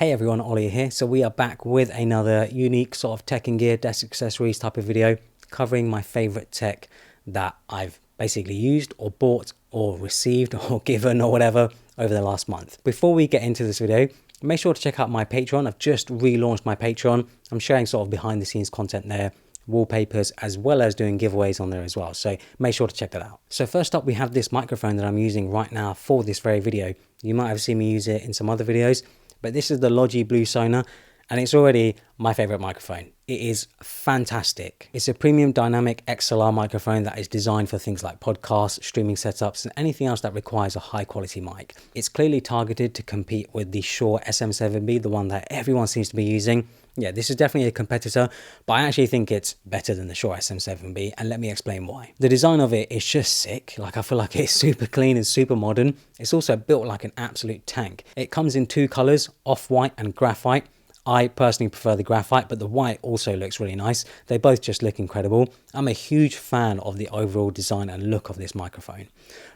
Hey everyone, Ollie here. So we are back with another unique sort of tech and gear, desk accessories type of video covering my favorite tech that I've basically used or bought or received or given or whatever over the last month. Before we get into this video, make sure to check out my Patreon. I've just relaunched my Patreon. I'm sharing sort of behind the scenes content there, wallpapers, as well as doing giveaways on there as well. So make sure to check that out. So first up, we have this microphone that I'm using right now for this very video. You might have seen me use it in some other videos, but this is the Logi Blue Sonar, and it's already my favorite microphone. It is fantastic. It's a premium dynamic XLR microphone that is designed for things like podcasts, streaming setups, and anything else that requires a high quality mic. It's clearly targeted to compete with the Shure SM7B, the one that everyone seems to be using. Yeah, this is definitely a competitor, but I actually think it's better than the Shure SM7B, and let me explain why. The design of it is just sick. Like, I feel like it's super clean and super modern. It's also built like an absolute tank. It comes in two colors, off-white and graphite. I personally prefer the graphite, but the white also looks really nice. They both just look incredible. I'm a huge fan of the overall design and look of this microphone.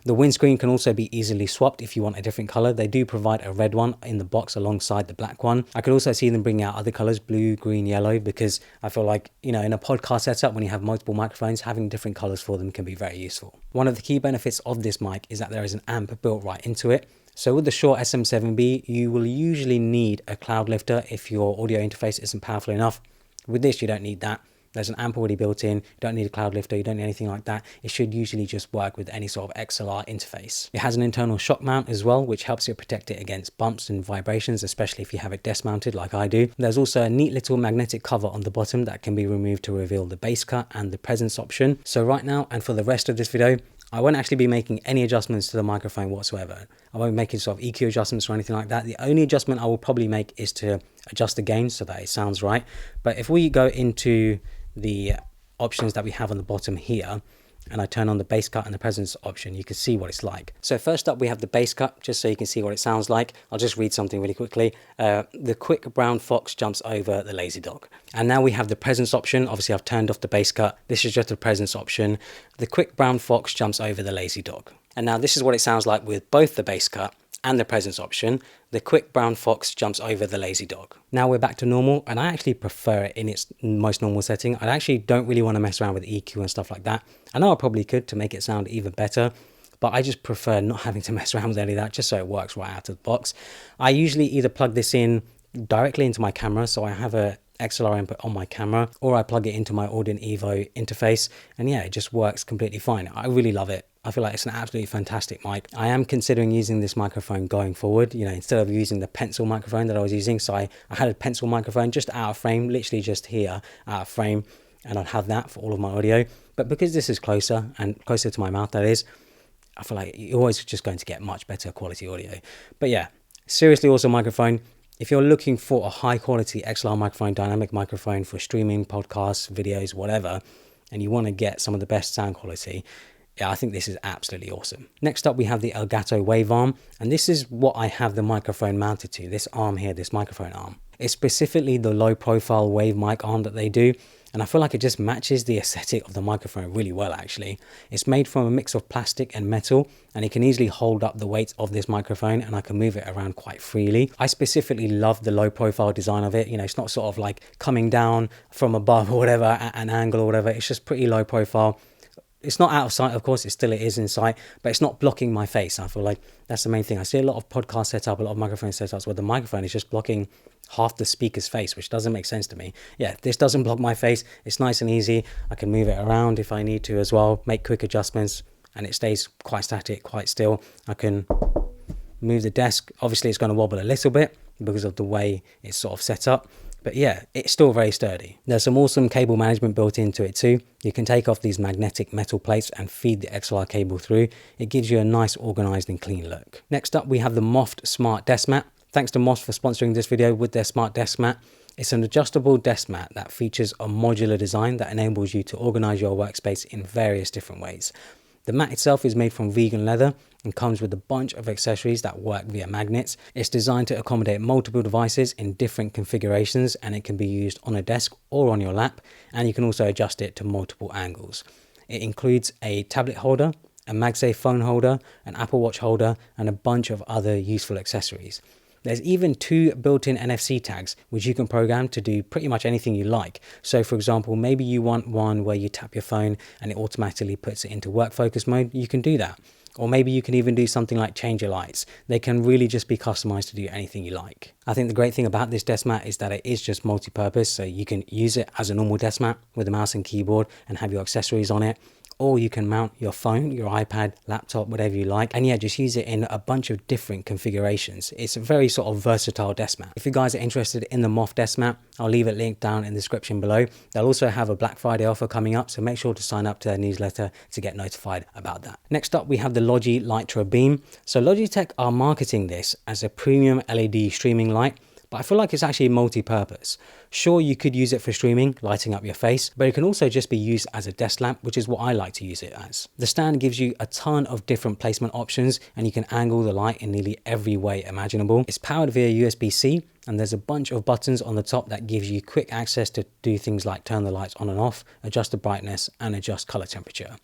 The windscreen can also be easily swapped if you want a different color. They do provide a red one in the box alongside the black one. I could also see them bring out other colors, blue, green, yellow, because I feel like, you know, in a podcast setup, when you have multiple microphones, having different colors for them can be very useful. One of the key benefits of this mic is that there is an amp built right into it. So with the Shure SM7B, you will usually need a cloud lifter if your audio interface isn't powerful enough. With this, you don't need that. There's an amp already built in. You don't need a cloud lifter. You don't need anything like that. It should usually just work with any sort of XLR interface. It has an internal shock mount as well, which helps you protect it against bumps and vibrations, especially if you have it desk mounted like I do. There's also a neat little magnetic cover on the bottom that can be removed to reveal the bass cut and the presence option. So right now, and for the rest of this video, I won't actually be making any adjustments to the microphone whatsoever. I won't be making sort of EQ adjustments or anything like that. The only adjustment I will probably make is to adjust the gain so that it sounds right. But if we go into the options that we have on the bottom here, and I turn on the bass cut and the presence option, you can see what it's like. So first up, we have the bass cut, just so you can see what it sounds like. I'll just read something really quickly. The quick brown fox jumps over the lazy dog. And now we have the presence option. Obviously, I've turned off the bass cut. This is just the presence option. The quick brown fox jumps over the lazy dog. And now this is what it sounds like with both the bass cut and the presence option. The quick brown fox jumps over the lazy dog. Now we're back to normal, and I actually prefer it in its most normal setting. I actually don't really want to mess around with EQ and stuff like that. I know I probably could to make it sound even better, but I just prefer not having to mess around with any of that, just so it works right out of the box. I usually either plug this in directly into my camera, so I have a XLR input on my camera, or I plug it into my Audient Evo interface, and yeah, it just works completely fine. I really love it. I feel like it's an absolutely fantastic mic. I am considering using this microphone going forward, you know, instead of using the pencil microphone that I was using. So I had a pencil microphone just out of frame, literally just here out of frame, and I'd have that for all of my audio. But because this is closer and closer to my mouth, that is, I feel like you're always just going to get much better quality audio. But yeah, seriously awesome microphone. If you're looking for a high quality XLR microphone, dynamic microphone for streaming, podcasts, videos, whatever, and you want to get some of the best sound quality, yeah, I think this is absolutely awesome. Next up, we have the Elgato Wave Arm, and this is what I have the microphone mounted to, this arm here, this microphone arm. It's specifically the low profile wave mic arm that they do, and I feel like it just matches the aesthetic of the microphone really well actually. It's made from a mix of plastic and metal, and it can easily hold up the weight of this microphone, and I can move it around quite freely. I specifically love the low profile design of it. You know, it's not sort of like coming down from above or whatever at an angle or whatever. It's just pretty low profile. It's not out of sight, of course, it is in sight, but it's not blocking my face. I feel like that's the main thing. I see a lot of podcast setup, a lot of microphone setups where the microphone is just blocking half the speaker's face, which doesn't make sense to me. Yeah, this doesn't block my face. It's nice and easy. I can move it around if I need to as well, make quick adjustments, and it stays quite static, quite still. I can move the desk. Obviously, it's going to wobble a little bit because of the way it's sort of set up. But yeah, it's still very sturdy. There's some awesome cable management built into it too. You can take off these magnetic metal plates and feed the XLR cable through. It gives you a nice organized and clean look. Next up, we have the Moft Smart Desk Mat. Thanks to Moft for sponsoring this video with their Smart Desk Mat. It's an adjustable desk mat that features a modular design that enables you to organize your workspace in various different ways. The mat itself is made from vegan leather and comes with a bunch of accessories that work via magnets. It's designed to accommodate multiple devices in different configurations, and it can be used on a desk or on your lap, and you can also adjust it to multiple angles. It includes a tablet holder, a MagSafe phone holder, an Apple Watch holder, and a bunch of other useful accessories. There's even 2 built-in NFC tags, which you can program to do pretty much anything you like. So for example, maybe you want one where you tap your phone and it automatically puts it into work focus mode. You can do that. Or maybe you can even do something like change your lights. They can really just be customized to do anything you like. I think the great thing about this desk mat is that it is just multi-purpose, so you can use it as a normal desk mat with a mouse and keyboard and have your accessories on it. Or you can mount your phone, your iPad, laptop, whatever you like. And yeah, just use it in a bunch of different configurations. It's a very sort of versatile desk mat. If you guys are interested in the Moth desk mat, I'll leave it linked down in the description below. They'll also have a Black Friday offer coming up, so make sure to sign up to their newsletter to get notified about that. Next up, we have the Logi Litra Beam. So Logitech are marketing this as a premium LED streaming light, but I feel like it's actually multi-purpose. Sure, you could use it for streaming, lighting up your face, but it can also just be used as a desk lamp, which is what I like to use it as. The stand gives you a ton of different placement options, and you can angle the light in nearly every way imaginable. It's powered via USB-C, and there's a bunch of buttons on the top that gives you quick access to do things like turn the lights on and off, adjust the brightness, and adjust color temperature.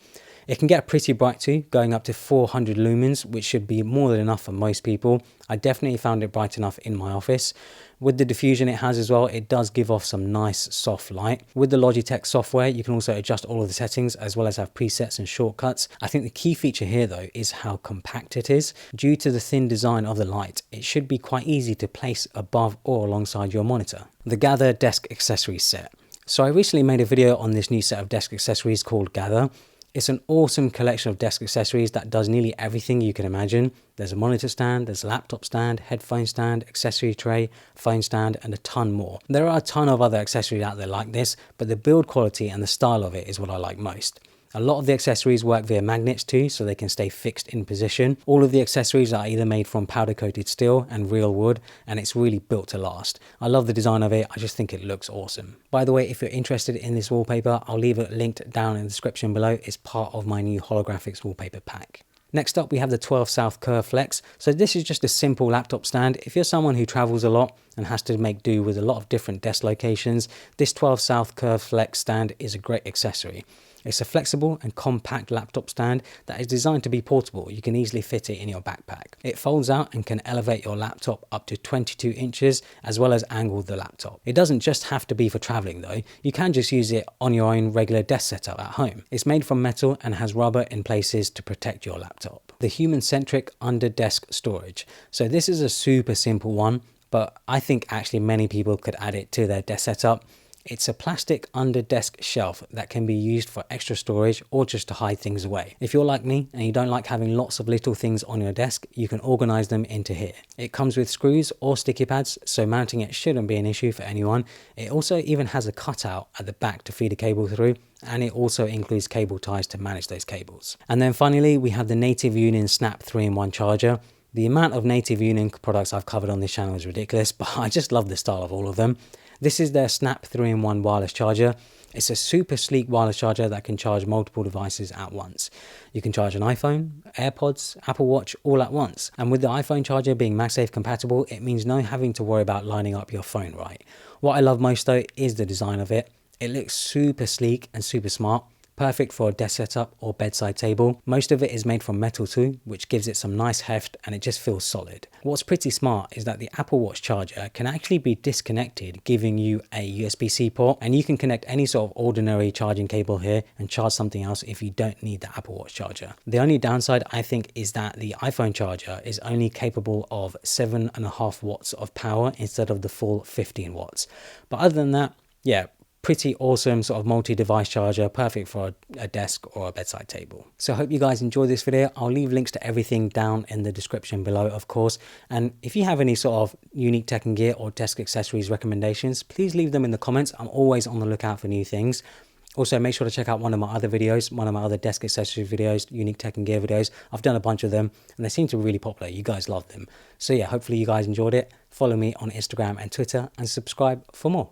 It can get pretty bright too, going up to 400 lumens, which should be more than enough for most people. I definitely found it bright enough in my office. With the diffusion it has as well, it does give off some nice soft light. With the Logitech software, you can also adjust all of the settings as well as have presets and shortcuts. I think the key feature here though is how compact it is. Due to the thin design of the light, it should be quite easy to place above or alongside your monitor. The Gather Desk Accessories Set. So I recently made a video on this new set of desk accessories called Gather. It's an awesome collection of desk accessories that does nearly everything you can imagine. There's a monitor stand, there's a laptop stand, headphone stand, accessory tray, phone stand, and a ton more. There are a ton of other accessories out there like this, but the build quality and the style of it is what I like most. A lot of the accessories work via magnets too, so they can stay fixed in position. All of the accessories are either made from powder coated steel and real wood, and it's really built to last. I love the design of it, I just think it looks awesome. By the way, if you're interested in this wallpaper, I'll leave it linked down in the description below. It's part of my new holographics wallpaper pack. Next up, we have the 12 South Curve Flex. So this is just a simple laptop stand. If you're someone who travels a lot and has to make do with a lot of different desk locations, this 12 South Curve Flex stand is a great accessory. It's a flexible and compact laptop stand that is designed to be portable. You can easily fit it in your backpack. It folds out and can elevate your laptop up to 22 inches as well as angle the laptop. It doesn't just have to be for traveling though. You can just use it on your own regular desk setup at home. It's made from metal and has rubber in places to protect your laptop. The human-centric under desk storage. So this is a super simple one, but I think actually many people could add it to their desk setup. It's a plastic under desk shelf that can be used for extra storage or just to hide things away. If you're like me and you don't like having lots of little things on your desk, you can organize them into here. It comes with screws or sticky pads, so mounting it shouldn't be an issue for anyone. It also even has a cutout at the back to feed a cable through, and it also includes cable ties to manage those cables. And then finally, we have the Native Union Snap 3-in-1 charger. The amount of Native Union products I've covered on this channel is ridiculous, but I just love the style of all of them. This is their Snap 3-in-1 wireless charger. It's a super sleek wireless charger that can charge multiple devices at once. You can charge an iPhone, AirPods, Apple Watch all at once. And with the iPhone charger being MagSafe compatible, it means no having to worry about lining up your phone right. What I love most though is the design of it. It looks super sleek and super smart. Perfect for a desk setup or bedside table. Most of it is made from metal too, which gives it some nice heft and it just feels solid. What's pretty smart is that the Apple Watch charger can actually be disconnected, giving you a USB-C port, and you can connect any sort of ordinary charging cable here and charge something else if you don't need the Apple Watch charger. The only downside I think is that the iPhone charger is only capable of 7.5 watts of power instead of the full 15 watts. But other than that, yeah, pretty awesome sort of multi-device charger, perfect for a desk or a bedside table. So I hope you guys enjoyed this video. I'll leave links to everything down in the description below, of course. And if you have any sort of unique tech and gear or desk accessories recommendations, please leave them in the comments. I'm always on the lookout for new things. Also, make sure to check out one of my other videos, one of my other desk accessory videos, unique tech and gear videos. I've done a bunch of them and they seem to be really popular. You guys love them. So yeah, hopefully you guys enjoyed it. Follow me on Instagram and Twitter and subscribe for more.